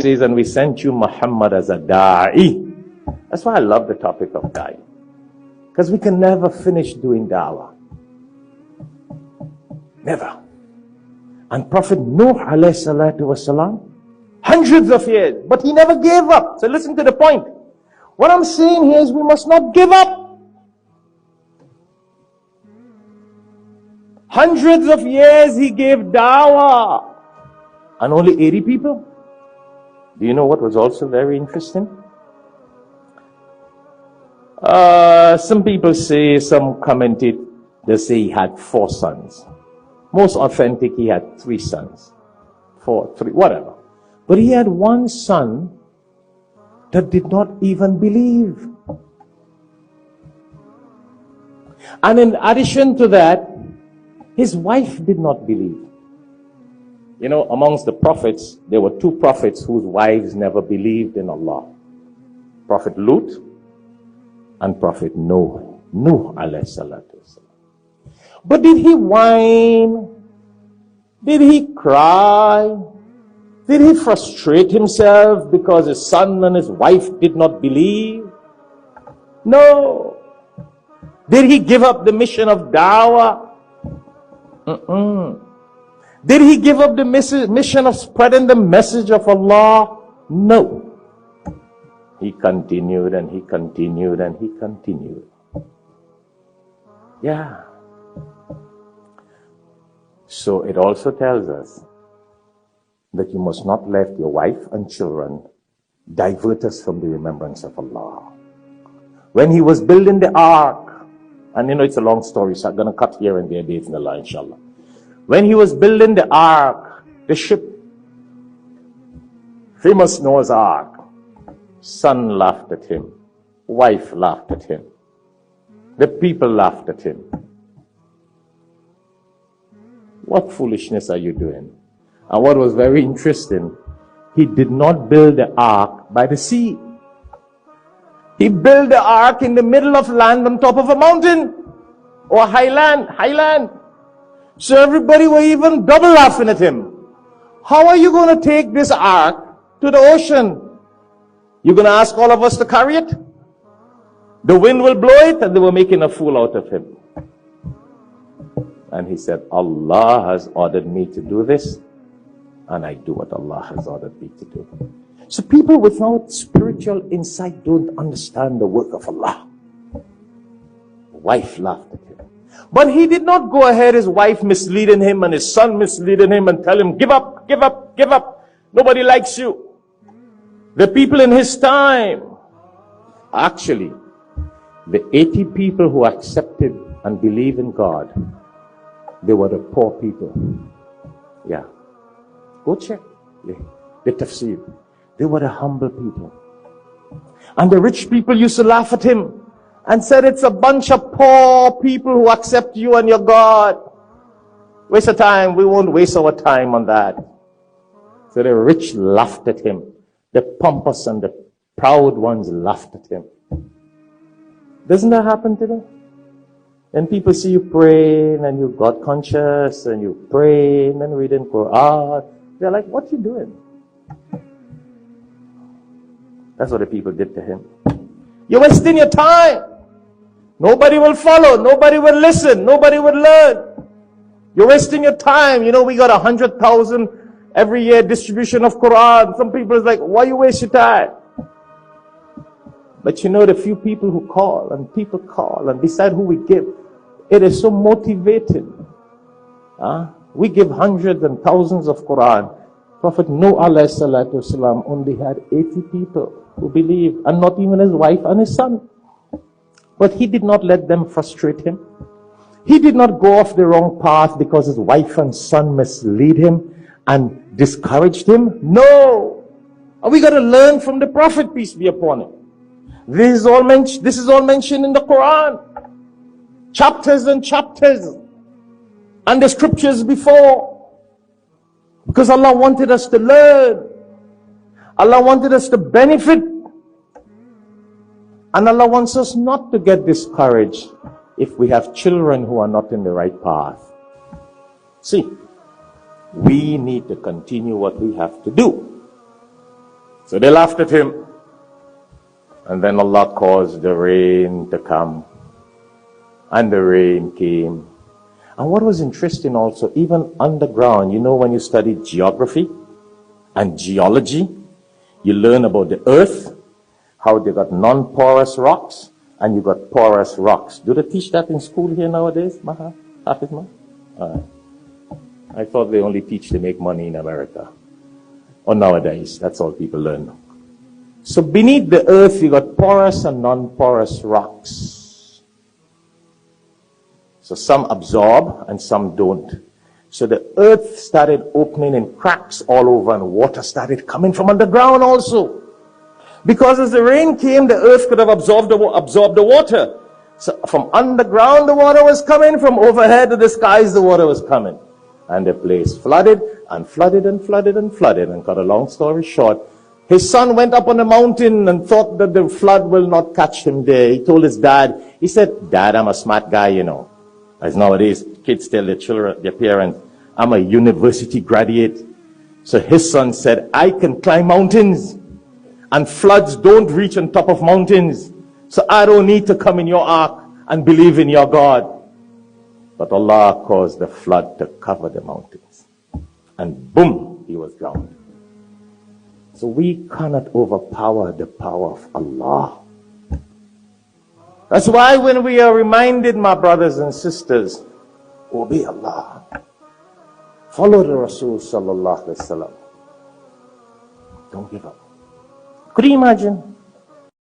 says, and we sent you Muhammad as a da'i. That's why I love the topic of da'i. Because we can never finish doing da'wah. Never. And Prophet Nuh alayhi salatu wasalam, hundreds of years, but he never gave up. So listen to the point. What I'm saying here is we must not give up. Hundreds of years he gave da'wah. And only 80 people. Do you know what was also very interesting? Some people say, some commented, they say he had 4 sons. Most authentic, he had 3 sons. 4, 3, whatever. But he had one son that did not even believe. And in addition to that, his wife did not believe. You know, amongst the prophets, there were 2 prophets whose wives never believed in Allah. Prophet Lut and Prophet Noah. Nuh alayhi salatu wasalam. But did he whine? Did he cry? Did he frustrate himself because his son and his wife did not believe? No. Did he give up the mission of da'wah? Did he give up the mission of spreading the message of Allah? No. He continued and he continued and he continued. Yeah. So it also tells us that you must not let your wife and children divert us from the remembrance of Allah. When he was building the ark, and you know it's a long story, so I'm going to cut here and there, bismillah, inshallah. When he was building the ark, the ship, famous Noah's ark, son laughed at him, wife laughed at him, the people laughed at him. What foolishness are you doing? And what was very interesting, he did not build the ark by the sea. He built the ark in the middle of land on top of a mountain or highland. So everybody were even double laughing at him. How are you going to take this ark to the ocean? You're going to ask all of us to carry it? The wind will blow it, and they were making a fool out of him. And he said, Allah has ordered me to do this, and I do what Allah has ordered me to do. So people without spiritual insight don't understand the work of Allah. The wife laughed at him. But he did not go ahead, his wife misleading him and his son misleading him and tell him, give up, give up, give up. Nobody likes you. The people in his time, actually, the 80 people who accepted and believed in God, they were the poor people. Yeah. Go check the tafsir. They were the humble people. And the rich people used to laugh at him and said, it's a bunch of poor people who accept you and your God. Waste of time. We won't waste our time on that. So the rich laughed at him. The pompous and the proud ones laughed at him. Doesn't that happen today? And people see you praying and you God conscious and you praying and reading Quran. They're like, what you doing? That's what the people did to him. You're wasting your time. Nobody will follow. Nobody will listen. Nobody will learn. You're wasting your time. You know, we got 100,000 every year distribution of Quran. Some people is like, why you waste your time? But you know, the few people who call and decide who we give, it is so motivating. We give hundreds and thousands of Quran. Prophet Nuh alayhi salatu wasalam only had 80 people who believed, and not even his wife and his son. But he did not let them frustrate him. He did not go off the wrong path because his wife and son mislead him and discouraged him. No! And we got to learn from the Prophet, peace be upon him. This is all mentioned in the Quran. Chapters and chapters. And the scriptures before. Because Allah wanted us to learn. Allah wanted us to benefit. And Allah wants us not to get discouraged if we have children who are not in the right path. See, we need to continue what we have to do. So they laughed at him. And then Allah caused the rain to come. And the rain came. And what was interesting also, even underground, when you study geography and geology, you learn about the earth, how they got non-porous rocks, and you got porous rocks. Do they teach that in school here nowadays, Maha? Hafiz Ma? I thought they only teach to make money in America. Or nowadays, that's all people learn. So beneath the earth, you got porous and non-porous rocks. So some absorb and some don't. So the earth started opening in cracks all over, and water started coming from underground also. Because as the rain came, the earth could have absorbed the water. So from underground the water was coming, from overhead to the skies the water was coming. And the place flooded and flooded and flooded and flooded. And cut a long story short, his son went up on the mountain and thought that the flood will not catch him there. He told his dad, he said, "Dad, I'm a smart guy, As nowadays, kids tell their parents, "I'm a university graduate." So his son said, "I can climb mountains. And floods don't reach on top of mountains. So I don't need to come in your ark and believe in your God." But Allah caused the flood to cover the mountains. And boom, he was drowned. So we cannot overpower the power of Allah. That's why when we are reminded, my brothers and sisters, obey Allah. Follow the Rasul sallallahu alaihi wasallam. Don't give up. Could you imagine